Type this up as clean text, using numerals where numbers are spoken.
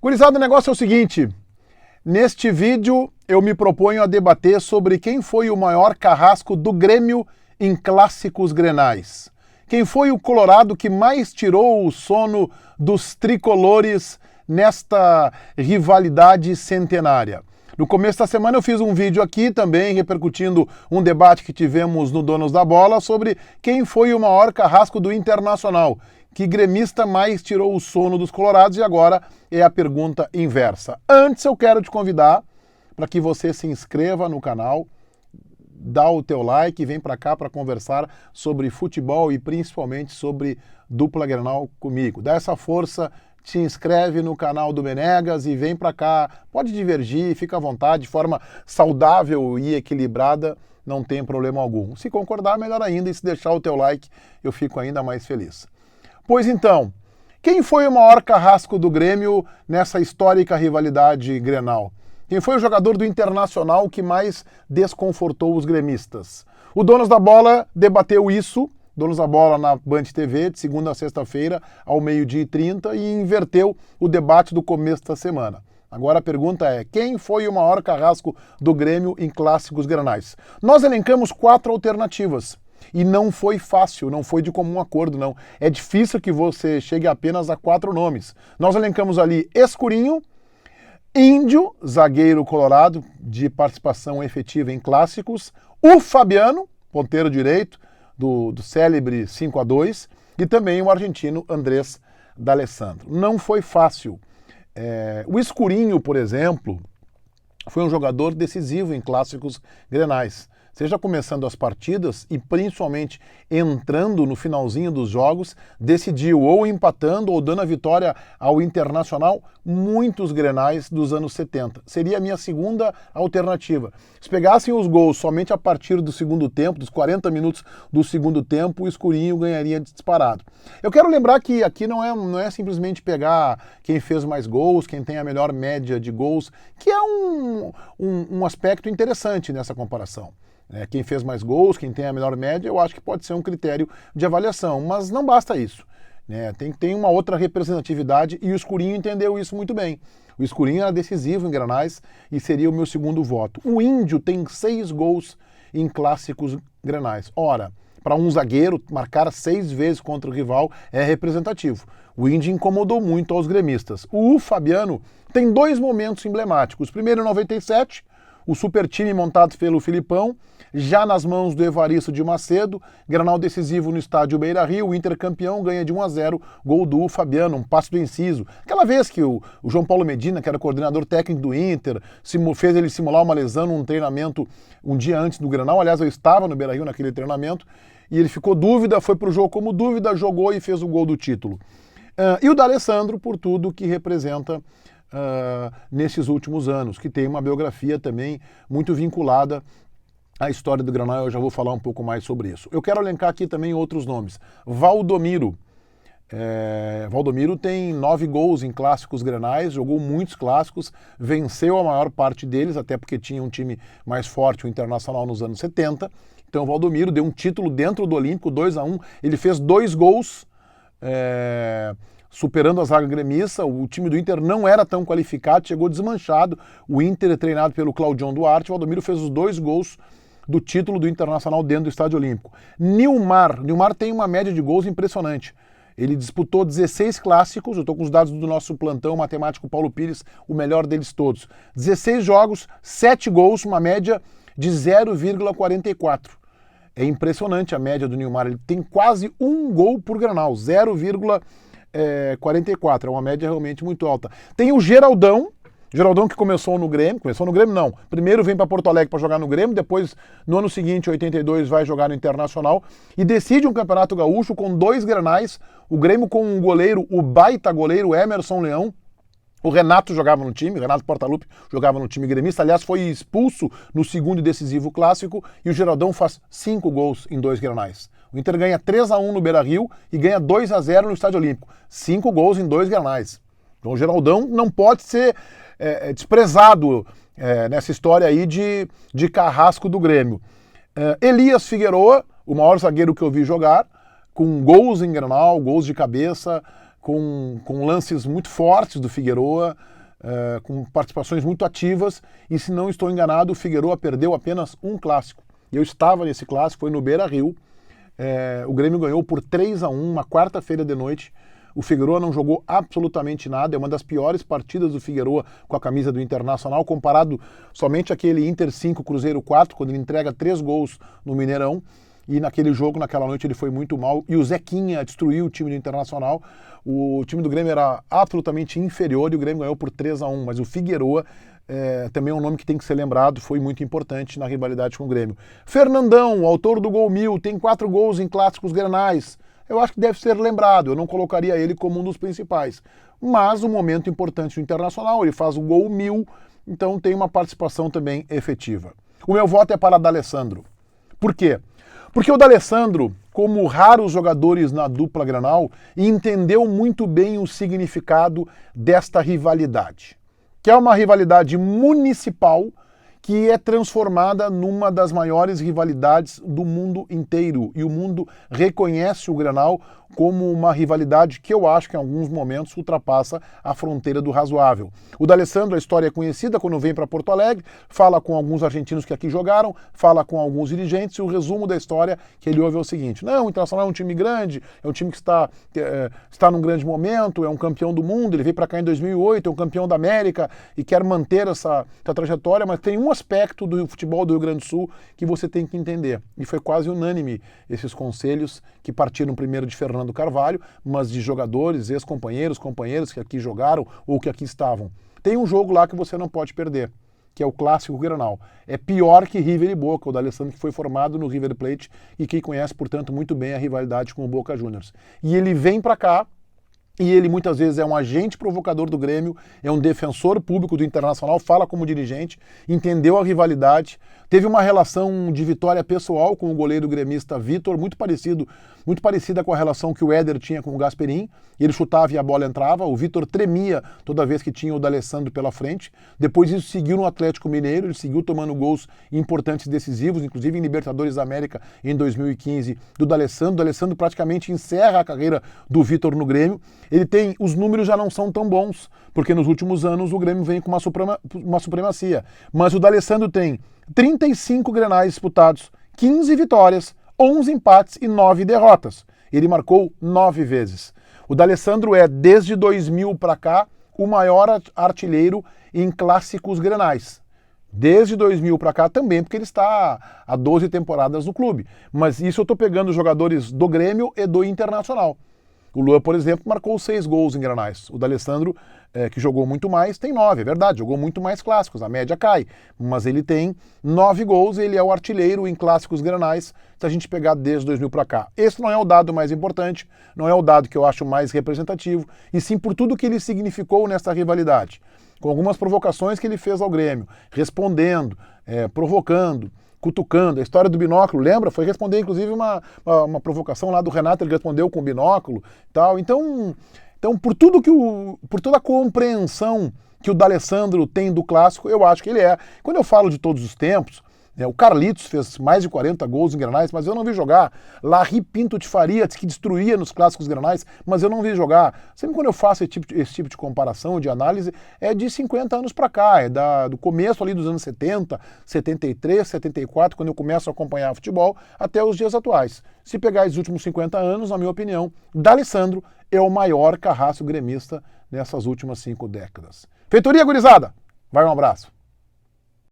Gurizada, o negócio é o seguinte, neste vídeo eu me proponho a debater sobre quem foi o maior carrasco do Grêmio em clássicos grenais. Quem foi o colorado que mais tirou o sono dos tricolores nesta rivalidade centenária. No começo da semana eu fiz um vídeo aqui também repercutindo um debate que tivemos no Donos da Bola sobre quem foi o maior carrasco do Internacional. Que gremista mais tirou o sono dos colorados? E agora é a pergunta inversa. Antes eu quero te convidar para que você se inscreva no canal, dá o teu like e vem para cá para conversar sobre futebol e principalmente sobre dupla Grenal comigo. Dá essa força, te inscreve no canal do Menegas e vem para cá. Pode divergir, fica à vontade, de forma saudável e equilibrada, não tem problema algum. Se concordar, melhor ainda, e se deixar o teu like, eu fico ainda mais feliz. Pois então, quem foi o maior carrasco do Grêmio nessa histórica rivalidade Grenal? Quem foi o jogador do Internacional que mais desconfortou os gremistas? O Donos da Bola debateu isso, Donos da Bola na Band TV, de segunda a sexta-feira, ao 12h30, e inverteu o debate do começo da semana. Agora a pergunta é, quem foi o maior carrasco do Grêmio em clássicos grenais? Nós elencamos 4 alternativas. E não foi fácil, não foi de comum acordo, não. É difícil que você chegue apenas a 4 nomes. Nós elencamos ali Escurinho, Índio, zagueiro colorado, de participação efetiva em clássicos, o Fabiano, ponteiro direito, do célebre 5-2, e também o argentino Andrés D'Alessandro. Não foi fácil. O Escurinho, por exemplo, foi um jogador decisivo em clássicos grenais. Seja começando as partidas e principalmente entrando no finalzinho dos jogos, decidiu ou empatando ou dando a vitória ao Internacional muitos grenais dos anos 70. Seria a minha segunda alternativa. Se pegassem os gols somente a partir do segundo tempo, dos 40 minutos do segundo tempo, o Escurinho ganharia disparado. Eu quero lembrar que aqui não é simplesmente pegar quem fez mais gols, quem tem a melhor média de gols, que é um aspecto interessante nessa comparação. Quem fez mais gols, quem tem a melhor média, eu acho que pode ser um critério de avaliação, mas não basta isso. Tem uma outra representatividade e o Escurinho entendeu isso muito bem. O Escurinho era decisivo em grenais e seria o meu segundo voto. O Índio tem 6 gols em clássicos grenais. Ora, para um zagueiro, marcar 6 vezes contra o rival é representativo. O Índio incomodou muito aos gremistas. O Fabiano tem 2 momentos emblemáticos. Primeiro, em 97, o super time montado pelo Filipão, já nas mãos do Evaristo de Macedo, Grenal decisivo no estádio Beira-Rio, o Inter campeão ganha de 1-0, gol do Fabiano, um passe do Enciso. Aquela vez que o João Paulo Medina, que era coordenador técnico do Inter, fez ele simular uma lesão num treinamento um dia antes do Grenal. Aliás, eu estava no Beira-Rio naquele treinamento, e ele ficou dúvida, foi pro jogo como dúvida, jogou e fez o gol do título. E o D'Alessandro, por tudo que representa nesses últimos anos, que tem uma biografia também muito vinculada à história do Grenal. Eu já vou falar um pouco mais sobre isso. Eu quero elencar aqui também outros nomes. Valdomiro. Valdomiro tem 9 gols em clássicos grenais, jogou muitos clássicos, venceu a maior parte deles, até porque tinha um time mais forte, o Internacional, nos anos 70. Então o Valdomiro deu um título dentro do Olímpico, 2-1. Ele fez 2 gols, superando a zaga gremista. O time do Inter não era tão qualificado, chegou desmanchado. O Inter é treinado pelo Claudião Duarte. O Valdomiro fez os 2 gols do título do Internacional dentro do Estádio Olímpico. Nilmar tem uma média de gols impressionante. Ele disputou 16 clássicos, eu estou com os dados do nosso plantão matemático Paulo Pires, o melhor deles todos. 16 jogos, 7 gols, uma média de 0,44. É impressionante a média do Nilmar, ele tem quase 1 gol por Grenal, 0,44, é uma média realmente muito alta. Tem o Geraldão que começou no Grêmio não, primeiro vem para Porto Alegre para jogar no Grêmio, depois no ano seguinte, 82, vai jogar no Internacional e decide um campeonato gaúcho com 2 grenais, o Grêmio com um goleiro, o baita goleiro Emerson Leão. O Renato jogava no time, o Renato Portaluppi jogava no time gremista, aliás foi expulso no segundo e decisivo clássico, e o Geraldão faz 5 gols em 2 grenais. O Inter ganha 3-1 no Beira-Rio e ganha 2-0 no Estádio Olímpico. 5 gols em 2 grenais. Então o Geraldão não pode ser desprezado nessa história aí de carrasco do Grêmio. Elias Figueroa, o maior zagueiro que eu vi jogar, com gols em Grenal, gols de cabeça, com lances muito fortes do Figueroa, com participações muito ativas, e se não estou enganado, o Figueroa perdeu apenas um clássico. Eu estava nesse clássico, foi no Beira-Rio. O Grêmio ganhou por 3-1, uma quarta-feira de noite. O Figueroa não jogou absolutamente nada, é uma das piores partidas do Figueroa com a camisa do Internacional, comparado somente àquele Inter 5, Cruzeiro 4, quando ele entrega 3 gols no Mineirão. E naquele jogo, naquela noite, ele foi muito mal. E o Zequinha destruiu o time do Internacional. O time do Grêmio era absolutamente inferior e o Grêmio ganhou por 3-1. Mas o Figueroa também é um nome que tem que ser lembrado, foi muito importante na rivalidade com o Grêmio. Fernandão, autor do gol 1000, tem 4 gols em clássicos grenais. Eu acho que deve ser lembrado, eu não colocaria ele como um dos principais. Mas um momento importante do Internacional, ele faz o gol 1000, então tem uma participação também efetiva. O meu voto é para D'Alessandro. Por quê? Porque o D'Alessandro, como raros jogadores na dupla Grenal, entendeu muito bem o significado desta rivalidade, que é uma rivalidade municipal que é transformada numa das maiores rivalidades do mundo inteiro. E o mundo reconhece o Grenal como uma rivalidade que eu acho que em alguns momentos ultrapassa a fronteira do razoável. O D'Alessandro, a história é conhecida, quando vem para Porto Alegre, fala com alguns argentinos que aqui jogaram, fala com alguns dirigentes, e o resumo da história que ele ouve é o seguinte: não, o Internacional é um time grande, é um time que está num grande momento, é um campeão do mundo, ele veio para cá em 2008, é um campeão da América e quer manter essa trajetória, mas tem um aspecto do futebol do Rio Grande do Sul que você tem que entender. E foi quase unânime esses conselhos que partiram primeiro de Fernando Carvalho, mas de jogadores, ex-companheiros, companheiros que aqui jogaram ou que aqui estavam. Tem um jogo lá que você não pode perder, que é o Clássico Grenal. É pior que River e Boca, o D'Alessandro que foi formado no River Plate e que conhece, portanto, muito bem a rivalidade com o Boca Juniors. E ele vem para cá, e ele muitas vezes é um agente provocador do Grêmio, é um defensor público do Internacional, fala como dirigente, entendeu a rivalidade, teve uma relação de vitória pessoal com o goleiro gremista Vitor, muito parecida com a relação que o Éder tinha com o Gasperin. Ele chutava e a bola entrava, o Vitor tremia toda vez que tinha o D'Alessandro pela frente. Depois isso seguiu no Atlético Mineiro, ele seguiu tomando gols importantes e decisivos, inclusive em Libertadores da América em 2015 do D'Alessandro. O D'Alessandro praticamente encerra a carreira do Vitor no Grêmio. Os números já não são tão bons, porque nos últimos anos o Grêmio vem com uma supremacia. Mas o D'Alessandro tem 35 grenais disputados, 15 vitórias, 11 empates e 9 derrotas. Ele marcou 9 vezes. O D'Alessandro é, desde 2000 para cá, o maior artilheiro em clássicos grenais. Desde 2000 para cá também, porque ele está há 12 temporadas no clube. Mas isso eu estou pegando jogadores do Grêmio e do Internacional. O Luan, por exemplo, marcou 6 gols em grenais. O D'Alessandro, que jogou muito mais, tem 9, é verdade, jogou muito mais clássicos, a média cai. Mas ele tem 9 gols e ele é o artilheiro em clássicos grenais, se a gente pegar desde 2000 para cá. Esse não é o dado mais importante, não é o dado que eu acho mais representativo, e sim por tudo que ele significou nessa rivalidade. Com algumas provocações que ele fez ao Grêmio, respondendo, provocando, cutucando. A história do binóculo, lembra? Foi responder, inclusive, uma provocação lá do Renato, ele respondeu com o binóculo e tal. Então por toda a compreensão que o D'Alessandro tem do clássico, eu acho que ele é. Quando eu falo de todos os tempos, o Carlitos fez mais de 40 gols em grenais, mas eu não vi jogar. Larry Pinto de Faria, que destruía nos clássicos grenais, mas eu não vi jogar. Sempre quando eu faço esse tipo de comparação, de análise, é de 50 anos para cá, é do começo ali dos anos 70, 73, 74, quando eu começo a acompanhar futebol, até os dias atuais. Se pegar esses últimos 50 anos, na minha opinião, D'Alessandro é o maior carrasco gremista nessas últimas 5 décadas. Feitoria, gurizada! Vai, um abraço!